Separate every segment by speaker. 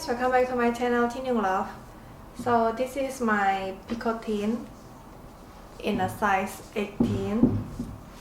Speaker 1: guys, welcome back to my channel Cinyunglove. So this is my Picotin in a size 18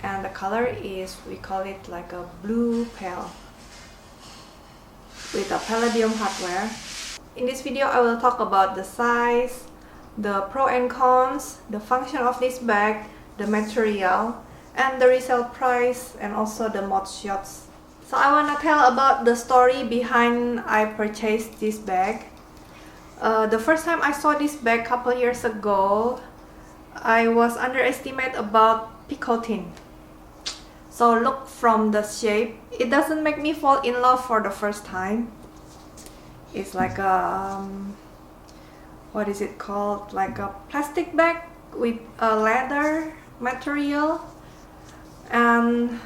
Speaker 1: and the color is, we call it like a blue pale with a palladium hardware. In this video I will talk about the size, the pro and cons, the function of this bag, the material, and the resale price, and also the mod shots. So I want to tell about the story behind I purchased this bag. The first time I saw this bag a couple years ago, I was underestimated about Picotin. So look from the shape, it doesn't make me fall in love for the first time. It's like a, what is it called? Like a plastic bag with a leather material. And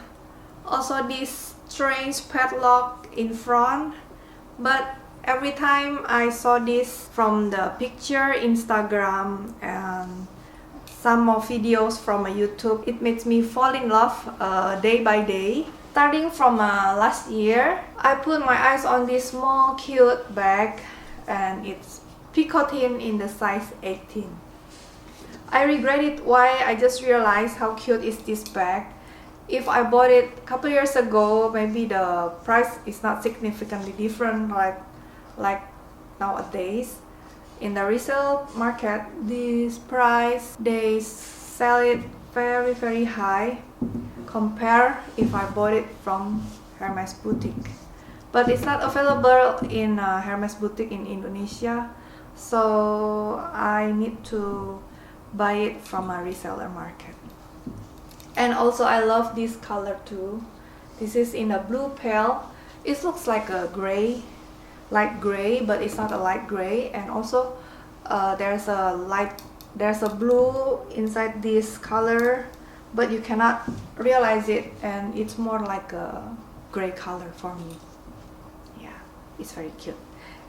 Speaker 1: also this strange padlock in front, but every time I saw this from the picture, Instagram, and some more videos from YouTube, it makes me fall in love day by day. Starting from last year, I put my eyes on this small cute bag, and it's Picotin in the size 18. I regret it. Why? I just realized how cute is this bag. If I bought it a couple years ago, maybe the price is not significantly different like nowadays. In the resale market, this price, they sell it very high compared if I bought it from Hermes boutique. But it's not available in Hermes boutique in Indonesia, so I need to buy it from a reseller market. And also I love this color too. This is in a blue pale. It looks like a gray, light gray, but it's not a light gray. And also there's a blue inside this color, but you cannot realize it, and it's more like a gray color for me. Yeah, it's very cute.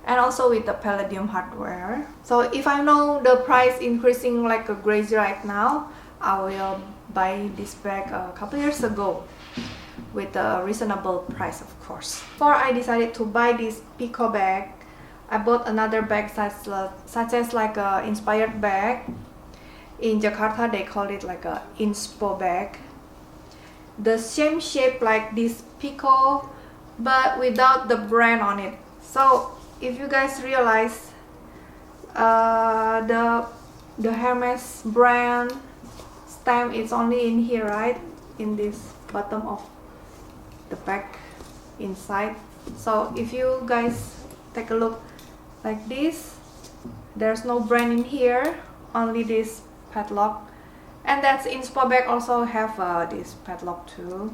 Speaker 1: And also with the palladium hardware. So if I know the price increasing like a crazy right now, I will buy this bag a couple years ago with a reasonable price, of course. Before I decided to buy this pico bag, I bought another bag such as like a inspired bag. In Jakarta they call it like a Inspo Bag. The same shape like this pico, but without the brand on it. So if you guys realize, the Hermes brand stamp is only in here, right? In this bottom of the bag inside. So if you guys take a look like this, there's no brand in here, only this padlock. And that's Inspo Bag also have this padlock too.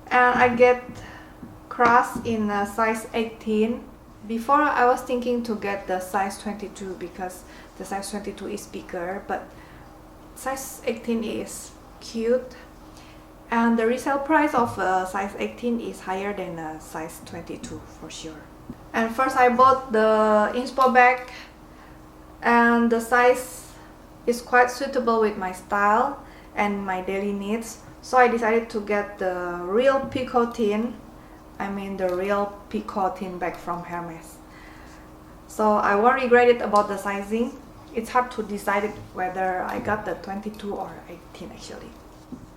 Speaker 1: And I get cross in size 18. Before I was thinking to get the size 22 because the size 22 is bigger, but size 18 is cute, and the resale price of size 18 is higher than size 22 for sure. And first I bought the Inspo Bag, and the size is quite suitable with my style and my daily needs, so I decided to get the real Picotin. I mean the real Picotin bag from Hermes. So I won't regret it about the sizing. It's hard to decide whether I got the 22 or 18 actually.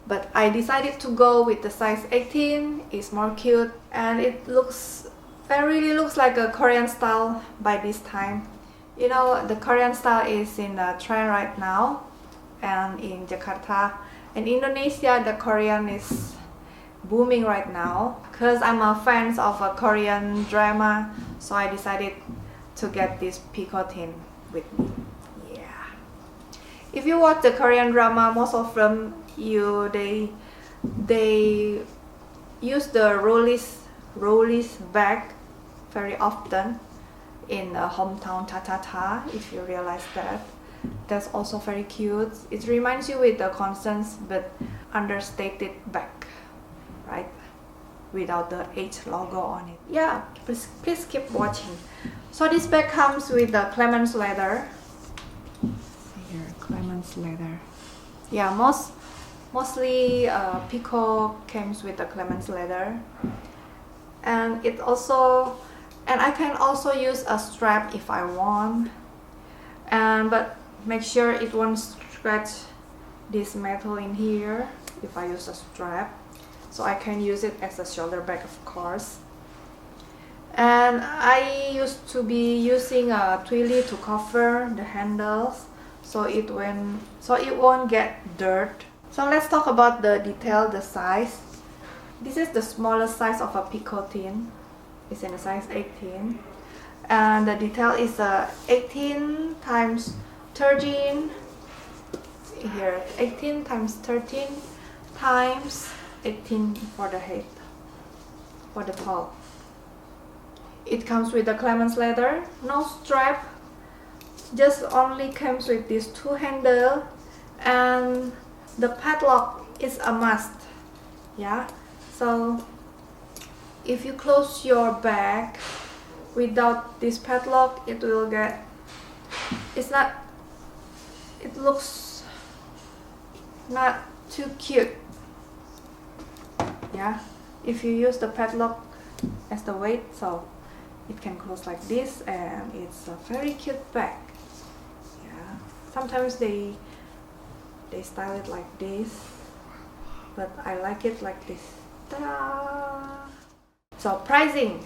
Speaker 1: But I decided to go with the size 18. It's more cute, and it really looks like a Korean style by this time. You know, the Korean style is in the trend right now, and in Jakarta and Indonesia the Korean is booming right now. Because I'm a fan of a Korean drama, so I decided to get this Picotin with me. If you watch the Korean drama, most of them they use the rollies bag very often in the hometown ta. If you realize that, that's also very cute. It reminds you with the Constance but understated bag, right? Without the H logo on it. Yeah, please keep watching. So this bag comes with the clemens leather. Clemens leather. Yeah, mostly pico comes with the clemens leather, and it also And I can also use a strap if I want, but make sure it won't scratch this metal in here if I use a strap. So I can use it as a shoulder bag, of course. And I used to be using a twilly to cover the handles so it won't get dirt. So let's talk about the detail, the size. This is the smallest size of a picotin. It's in a size 18, and the detail is 18 times 13 here, 18 times 13 times 18 for the height, for the tall. It comes with a clemens leather, no strap, just only comes with these two handles, and the padlock is a must. Yeah, so if you close your bag without this padlock, it looks not too cute. Yeah, if you use the padlock as the weight, so it can close like this, and it's a very cute bag. Yeah, sometimes they style it like this, but I like it like this. Ta-da! So pricing.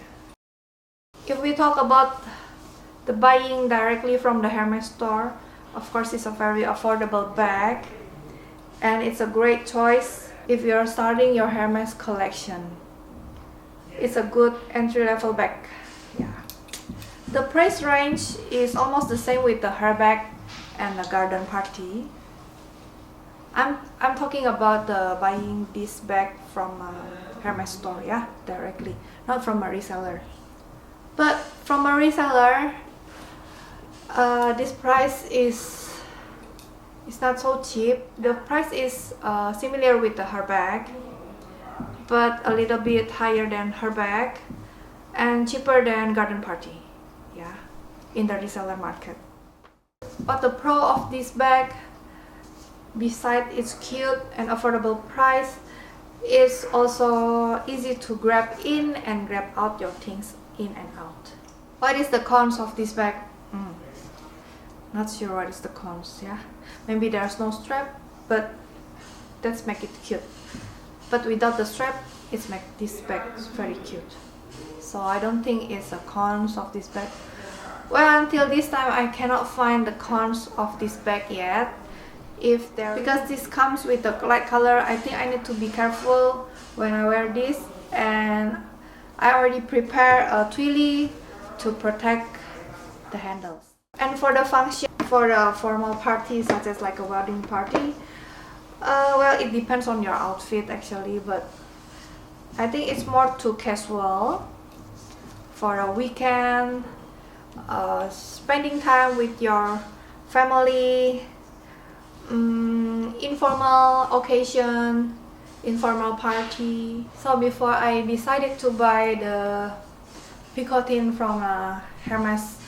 Speaker 1: If we talk about the buying directly from the Hermes store, of course it's a very affordable bag, and it's a great choice if you're starting your Hermes collection. It's a good entry-level bag. Yeah. The price range is almost the same with the Hermes bag and the Garden Party. I'm talking about the buying this bag from Hermes store, yeah, directly, not from a reseller. But from a reseller, this price is not so cheap. The price is similar with the Hermes bag, but a little bit higher than Hermes bag and cheaper than Garden Party, yeah, in the reseller market. But the pro of this bag, besides its cute and affordable price, is also easy to grab in and grab out your things in and out. What is the cons of this bag? Not sure what is the cons, yeah. Maybe there's no strap, but that's make it cute. But without the strap, it's make this bag very cute. So I don't think it's a cons of this bag. Well, until this time I cannot find the cons of this bag yet. Because this comes with a light color, I think I need to be careful when I wear this, and I already prepare a twilly to protect the handles. And for the function, for a formal party such as like a wedding party, well, it depends on your outfit actually, but I think it's more too casual for a weekend, spending time with your family, informal occasion, informal party. So before I decided to buy the Picotin from a Hermes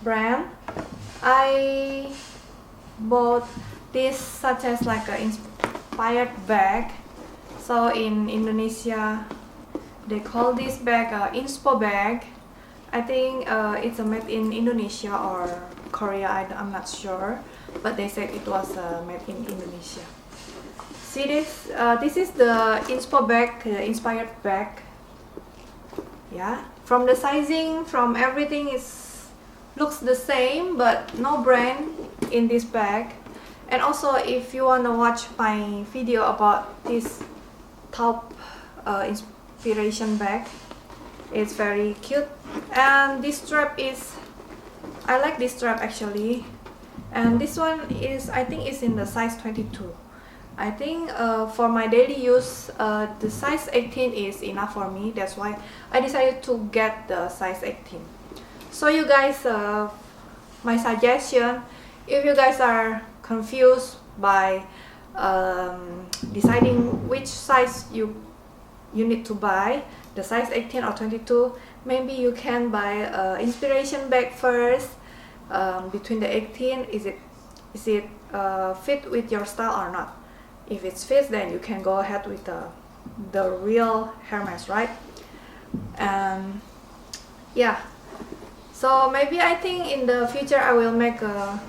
Speaker 1: brand, I bought this such as like an inspired bag. So in Indonesia they call this bag Inspo Bag. I think it's made in Indonesia or Korea, I'm not sure, but they said it was made in Indonesia. See this? This is the Inspo Bag, inspired bag. Yeah, from the sizing, from everything, looks the same, but no brand in this bag. And also, if you wanna watch my video about this top inspiration bag, it's very cute. And this strap I like this strap actually. And this one I think is in the size 22. I think for my daily use, the size 18 is enough for me. That's why I decided to get the size 18. So you guys, my suggestion, if you guys are confused by deciding which size you need to buy, the size 18 or 22, maybe you can buy an inspiration bag first. Between the 18, is it fit with your style or not? If it fits, then you can go ahead with the real Hermes, right? Yeah, so maybe I think in the future I will make a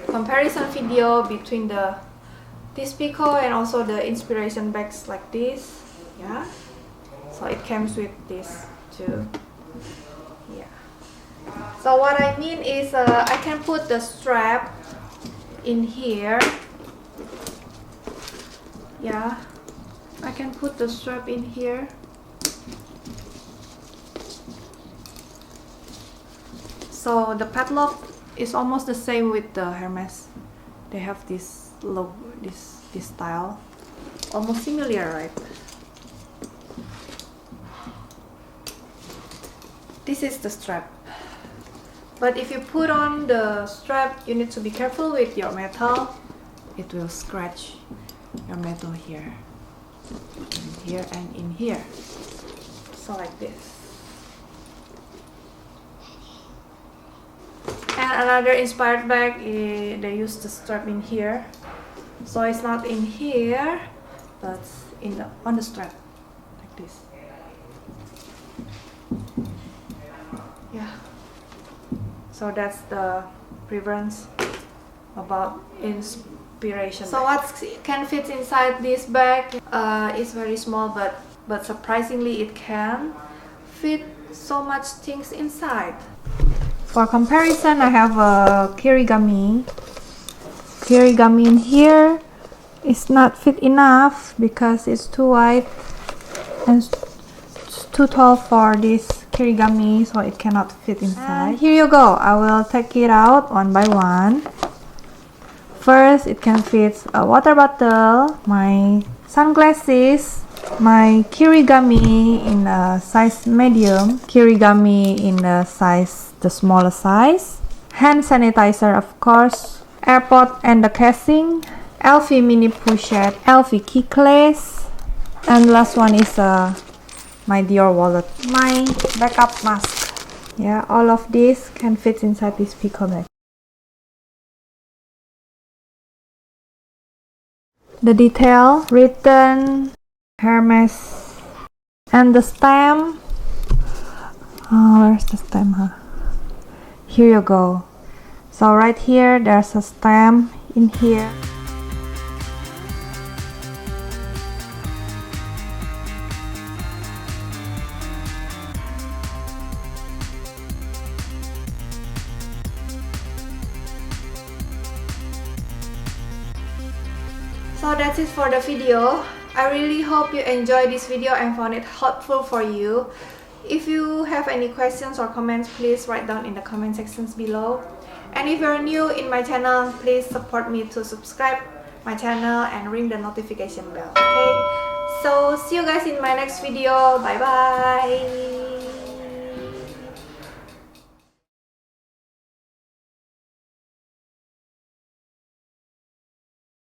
Speaker 1: comparison video between this pico and also the inspiration bags like this. Yeah, so it comes with this too. Yeah, so what I mean is I can put the strap in here. Yeah, I can put the strap in here. So the padlock is almost the same with the Hermes. They have this logo, this style, almost similar, right? This is the strap. But if you put on the strap, you need to be careful with your metal. It will scratch your metal here, in here, and in here. So like this. And another inspired bag, they use the strap in here, so it's not in here, but on the strap, like this. Yeah. So that's the preference about inspiration. So what can fit inside this bag is very small, but surprisingly it can fit so much things inside. For comparison, I have a kirigami. Kirigami in here is not fit enough because it's too wide and it's too tall for this kirigami, so it cannot fit inside. And here you go. I will take it out one by one. First, it can fit a water bottle, my sunglasses, my kirigami in a size medium, kirigami in the smaller size, hand sanitizer of course, AirPod and the casing, LV mini pochette, LV key case, and last one is my Dior wallet, my backup mask. Yeah, all of these can fit inside this pico bag. The detail written Hermes and the stamp. Where's the stamp? Here you go. So right here there's a stamp in here. So that's it for the video. I really hope you enjoyed this video and found it helpful for you. If you have any questions or comments, please write down in the comment sections below. And if you're new in my channel, please support me to subscribe my channel and ring the notification bell. Okay, so see you guys in my next video. Bye bye.